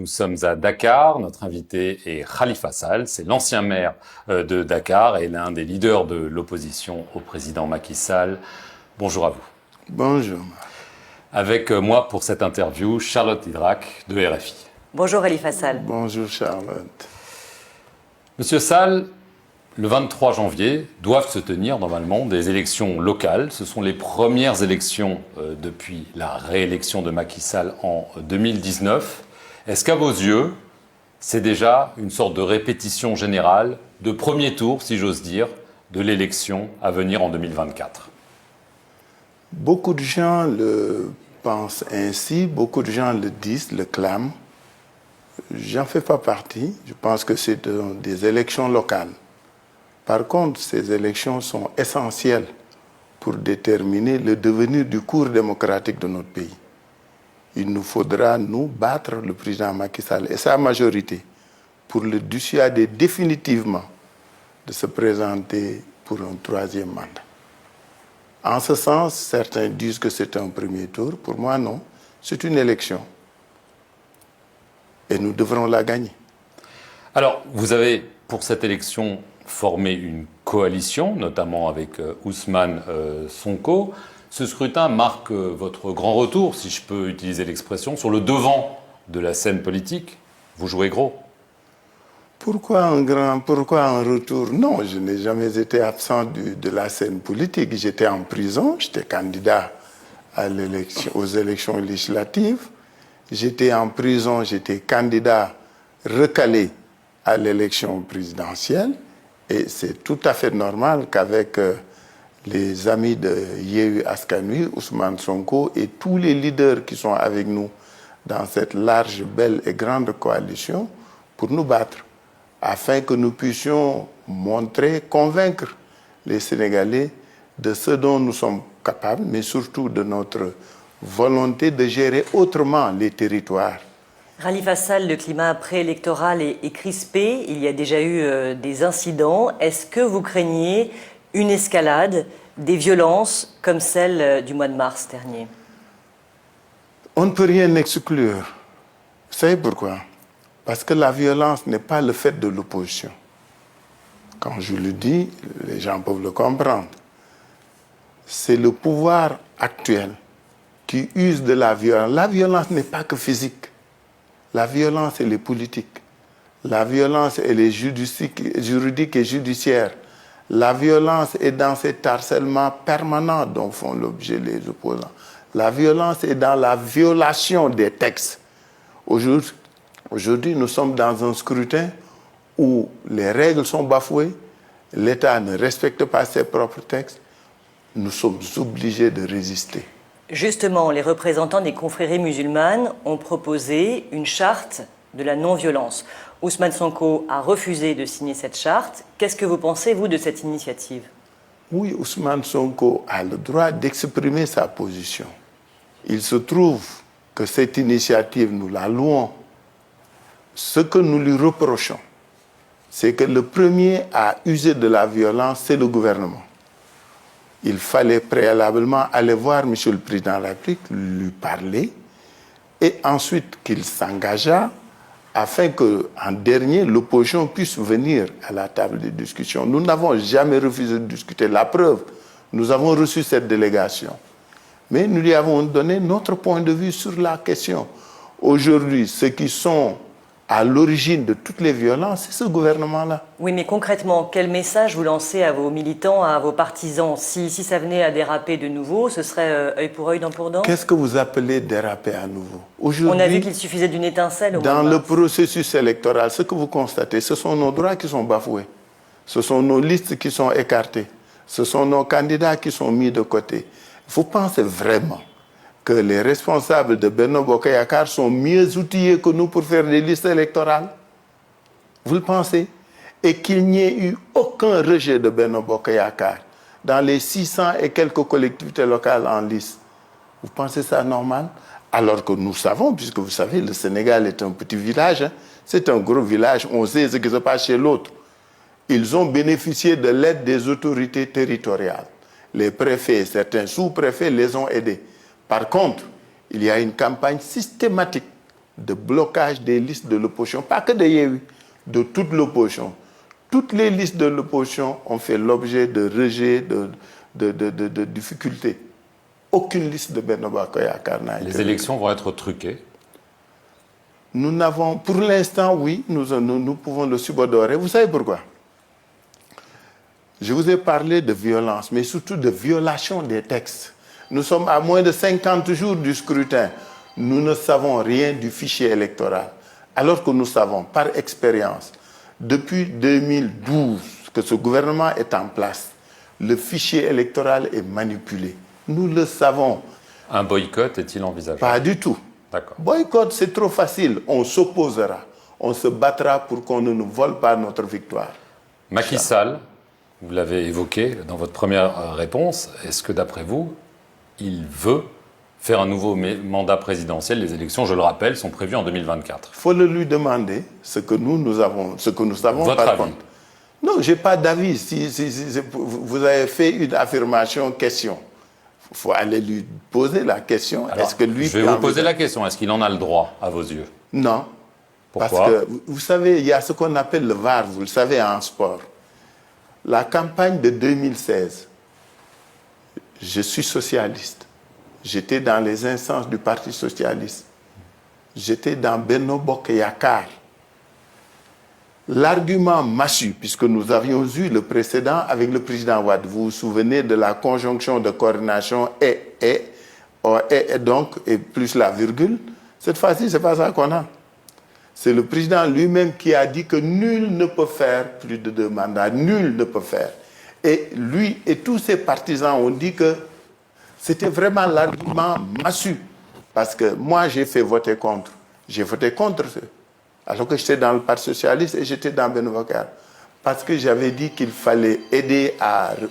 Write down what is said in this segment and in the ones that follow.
Nous sommes à Dakar. Notre invité est Khalifa Sall. C'est l'ancien maire de Dakar et l'un des leaders de l'opposition au président Macky Sall. Bonjour à vous. Bonjour. Avec moi pour cette interview, Charlotte Idrac de RFI. Bonjour Khalifa Sall. Bonjour Charlotte. Monsieur Sall, le 23 janvier doivent se tenir normalement des élections locales. Ce sont les premières élections depuis la réélection de Macky Sall en 2019. Est-ce qu'à vos yeux, c'est déjà une sorte de répétition générale, de premier tour, si j'ose dire, de l'élection à venir en 2024 ? Beaucoup de gens le pensent ainsi, beaucoup de gens le disent, le clament. J'en fais pas partie. Je pense que c'est des élections locales. Par contre, ces élections sont essentielles pour déterminer le devenir du cours démocratique de notre pays. Il nous faudra, nous, battre le président Macky Sall et sa majorité pour le dissuader définitivement de se présenter pour un troisième mandat. En ce sens, certains disent que c'est un premier tour. Pour moi, non. C'est une élection. Et nous devrons la gagner. Alors, vous avez, pour cette élection, formé une coalition, notamment avec Ousmane Sonko. Ce scrutin marque votre grand retour, si je peux utiliser l'expression, sur le devant de la scène politique. Vous jouez gros. Pourquoi un retour? Non, je n'ai jamais été absent de la scène politique. J'étais en prison, j'étais candidat aux élections législatives. J'étais en prison, j'étais candidat recalé à l'élection présidentielle. Et c'est tout à fait normal qu'avec les amis de Yewwi Askan Wi, Ousmane Sonko et tous les leaders qui sont avec nous dans cette large, belle et grande coalition, pour nous battre, afin que nous puissions montrer, convaincre les Sénégalais de ce dont nous sommes capables, mais surtout de notre volonté de gérer autrement les territoires. Khalifa Sall, le climat préélectoral est crispé. Il y a déjà eu des incidents. Est-ce que vous craignez une escalade, des violences comme celle du mois de mars dernier? On ne peut rien exclure. Vous savez pourquoi? Parce que la violence n'est pas le fait de l'opposition. Quand je le dis, les gens peuvent le comprendre. C'est le pouvoir actuel qui use de la violence. La violence n'est pas que physique. La violence, elle est politique. La violence, elle est juridique et judiciaire. La violence est dans cet harcèlement permanent dont font l'objet les opposants. La violence est dans la violation des textes. Aujourd'hui, nous sommes dans un scrutin où les règles sont bafouées, l'État ne respecte pas ses propres textes. Nous sommes obligés de résister. Justement, les représentants des confréries musulmanes ont proposé une charte de la non-violence. Ousmane Sonko a refusé de signer cette charte. Qu'est-ce que vous pensez, vous, de cette initiative? Oui, Ousmane Sonko a le droit d'exprimer sa position. Il se trouve que cette initiative, nous la louons. Ce que nous lui reprochons, c'est que le premier à user de la violence, c'est le gouvernement. Il fallait préalablement aller voir M. le Président de la République, lui parler, et ensuite qu'il s'engageât afin qu'en dernier, l'opposition puisse venir à la table de discussion. Nous n'avons jamais refusé de discuter. La preuve, nous avons reçu cette délégation. Mais nous lui avons donné notre point de vue sur la question. Aujourd'hui, ceux qui sont à l'origine de toutes les violences, c'est ce gouvernement-là. Oui, mais concrètement, quel message vous lancez à vos militants, à vos partisans? Si ça venait à déraper de nouveau, ce serait œil pour œil, dent pour dent? Qu'est-ce que vous appelez déraper à nouveau? On a vu qu'il suffisait d'une étincelle au mois de mars. Dans le processus électoral, ce que vous constatez, ce sont nos droits qui sont bafoués. Ce sont nos listes qui sont écartées. Ce sont nos candidats qui sont mis de côté. Vous pensez vraiment que les responsables de Benno Bokk Yakaar sont mieux outillés que nous pour faire des listes électorales? Vous le pensez? Et qu'il n'y ait eu aucun rejet de Benno Bokk Yakaar dans les 600 et quelques collectivités locales en liste. Vous pensez ça normal? Alors que nous savons, puisque vous savez, le Sénégal est un petit village, c'est un gros village, on sait ce qui se passe chez l'autre. Ils ont bénéficié de l'aide des autorités territoriales. Les préfets et certains sous-préfets les ont aidés. Par contre, il y a une campagne systématique de blocage des listes de l'opposition, pas que de Yewwi, de toute l'opposition. Toutes les listes de l'opposition ont fait l'objet de rejets, de difficultés. Aucune liste de Benno Bokk Yakaar n'a été. Les élections vont être truquées. Nous n'avons, pour l'instant, oui, nous pouvons le subodorer. Vous savez pourquoi? Je vous ai parlé de violence, mais surtout de violation des textes. Nous sommes à moins de 50 jours du scrutin. Nous ne savons rien du fichier électoral. Alors que nous savons, par expérience, depuis 2012, que ce gouvernement est en place, le fichier électoral est manipulé. Nous le savons. Un boycott est-il envisageable? Pas du tout. D'accord. Boycott, c'est trop facile. On s'opposera. On se battra pour qu'on ne nous vole pas notre victoire. Macky Sall, vous l'avez évoqué dans votre première réponse, est-ce que d'après vous, il veut faire un nouveau mandat présidentiel? Les élections, je le rappelle, sont prévues en 2024. Il faut le lui demander ce que nous savons Votre par avis? contre. Non, je n'ai pas d'avis. Si vous avez fait une affirmation, question. Il faut aller lui poser la question. Alors, Est-ce que lui je vais vous poser la question. Est-ce qu'il en a le droit, à vos yeux? Non. Pourquoi? Parce que, vous savez, il y a ce qu'on appelle le VAR, vous le savez, en sport. La campagne de 2016, je suis socialiste. J'étais dans les instances du Parti socialiste. J'étais dans Benno Bokk Yakaar. L'argument massu, puisque nous avions eu le précédent avec le président Wade, vous vous souvenez de la conjonction de coordination et donc, et plus la virgule, cette fois-ci, ce n'est pas ça qu'on a. C'est le président lui-même qui a dit que nul ne peut faire plus de 2 mandats, nul ne peut faire. Et lui et tous ses partisans ont dit que c'était vraiment l'argument massu. Parce que moi, j'ai fait voter contre. J'ai voté contre eux. Alors que j'étais dans le Parti socialiste et j'étais dans Benno Bokk Yakaar. Parce que j'avais dit qu'il fallait aider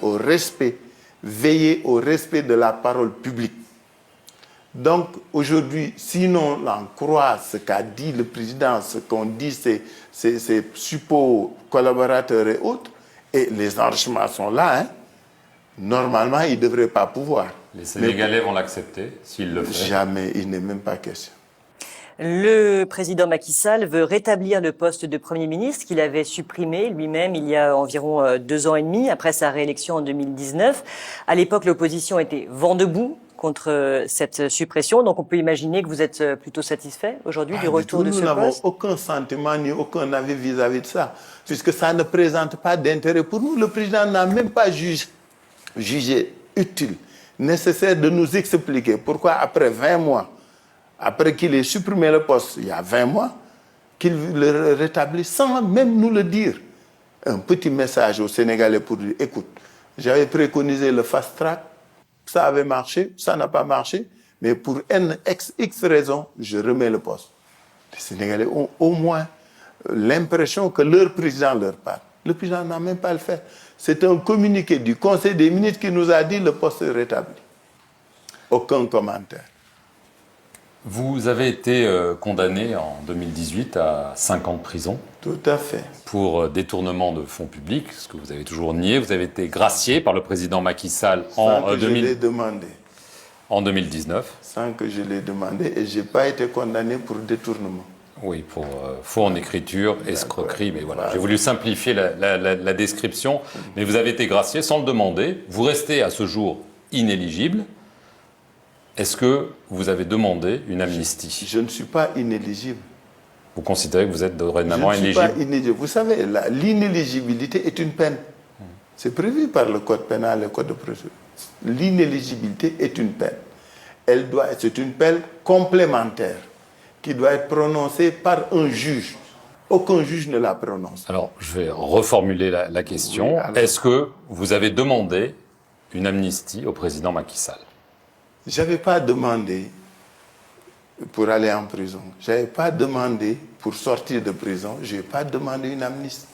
au respect, veiller au respect de la parole publique. Donc aujourd'hui, sinon on croit ce qu'a dit le président, ce qu'ont dit ses suppos collaborateurs et autres, et les enrichements sont là, hein, normalement, il ne devrait pas pouvoir. Les Sénégalais vont l'accepter s'il le fait? Jamais, il n'est même pas question. Le président Macky Sall veut rétablir le poste de Premier ministre qu'il avait supprimé lui-même il y a environ 2 ans et demi, après sa réélection en 2019. À l'époque, l'opposition était vent debout contre cette suppression. Donc on peut imaginer que vous êtes plutôt satisfait aujourd'hui du retour de ce poste? Nous n'avons aucun sentiment ni aucun avis vis-à-vis de ça, puisque ça ne présente pas d'intérêt pour nous. Le président n'a même pas jugé utile, nécessaire de nous expliquer pourquoi après 20 mois, après qu'il ait supprimé le poste il y a 20 mois, qu'il le rétablit sans même nous le dire. Un petit message aux Sénégalais pour dire, écoute, j'avais préconisé le fast track, ça avait marché, ça n'a pas marché, mais pour X raisons, je remets le poste. Les Sénégalais ont au moins l'impression que leur président leur parle. Le président n'a même pas le fait. C'est un communiqué du Conseil des ministres qui nous a dit le poste est rétabli. Aucun commentaire. Vous avez été condamné en 2018 à 5 ans de prison. Tout à fait. Pour détournement de fonds publics, ce que vous avez toujours nié. Vous avez été gracié par le président Macky Sall en 2019. Sans que je l'ai demandé. Et je n'ai pas été condamné pour détournement. Oui, pour faux en écriture, escroquerie, mais voilà. J'ai voulu simplifier la description, mais vous avez été gracié sans le demander. Vous restez à ce jour inéligible. Est-ce que vous avez demandé une amnistie? Je ne suis pas inéligible. Vous considérez que vous êtes dorénavant inéligible? Je ne suis pas inéligible. Vous savez, l'inéligibilité est une peine. C'est prévu par le code pénal et le code de procédure. L'inéligibilité est une peine. C'est une peine complémentaire qui doit être prononcée par un juge. Aucun juge ne la prononce. Alors, je vais reformuler la question. Oui, est-ce que vous avez demandé une amnistie au président Macky Sall? Je n'avais pas demandé pour aller en prison. Je n'avais pas demandé pour sortir de prison. Je n'ai pas demandé une amnistie.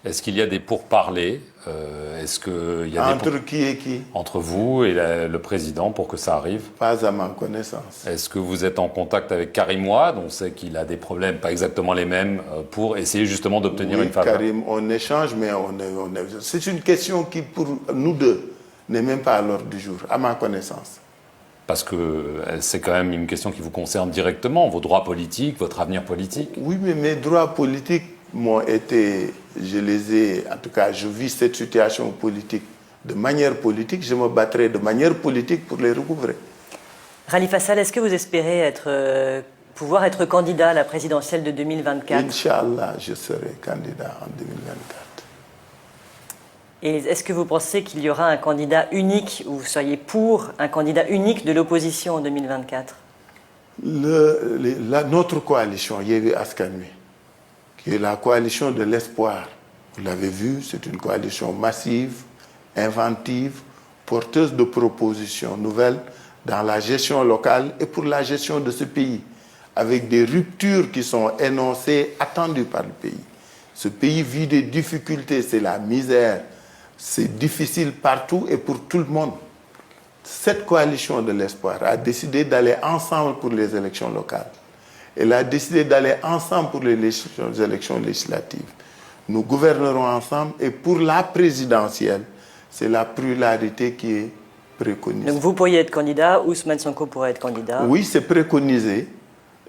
Est-ce qu'il y a des pourparlers entre qui et qui? Entre vous et le président pour que ça arrive? Pas à ma connaissance. Est-ce que vous êtes en contact avec Karim Wade? On sait qu'il a des problèmes, pas exactement les mêmes, pour essayer justement d'obtenir une faveur. Karim, on échange, mais c'est une question qui, pour nous deux, n'est même pas à l'ordre du jour, à ma connaissance. Parce que c'est quand même une question qui vous concerne directement, vos droits politiques, votre avenir politique. Oui, mais mes droits politiques m'ont été, je les ai, en tout cas, je vis cette situation politique de manière politique, je me battrai de manière politique pour les recouvrer. Khalifa Sall, est-ce que vous espérez pouvoir être candidat à la présidentielle de 2024? Inch'Allah, je serai candidat en 2024. Et est-ce que vous pensez qu'il y aura un candidat unique, ou vous seriez pour un candidat unique de l'opposition en 2024? Notre coalition, Yewwi Askan Wi, qui est la coalition de l'espoir, vous l'avez vu, c'est une coalition massive, inventive, porteuse de propositions nouvelles dans la gestion locale et pour la gestion de ce pays, avec des ruptures qui sont énoncées, attendues par le pays. Ce pays vit des difficultés, c'est la misère, c'est difficile partout et pour tout le monde. Cette coalition de l'espoir a décidé d'aller ensemble pour les élections locales. Elle a décidé d'aller ensemble pour les élections législatives. Nous gouvernerons ensemble et pour la présidentielle, c'est la pluralité qui est préconisée. Donc vous pourriez être candidat, Ousmane Sonko pourrait être candidat. Oui, c'est préconisé.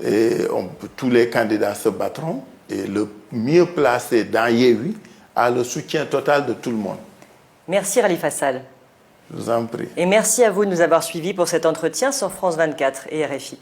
Et tous les candidats se battront. Et le mieux placé dans Yewwi a le soutien total de tout le monde. Merci Khalifa Sall. Je vous en prie. Et merci à vous de nous avoir suivis pour cet entretien sur France 24 et RFI.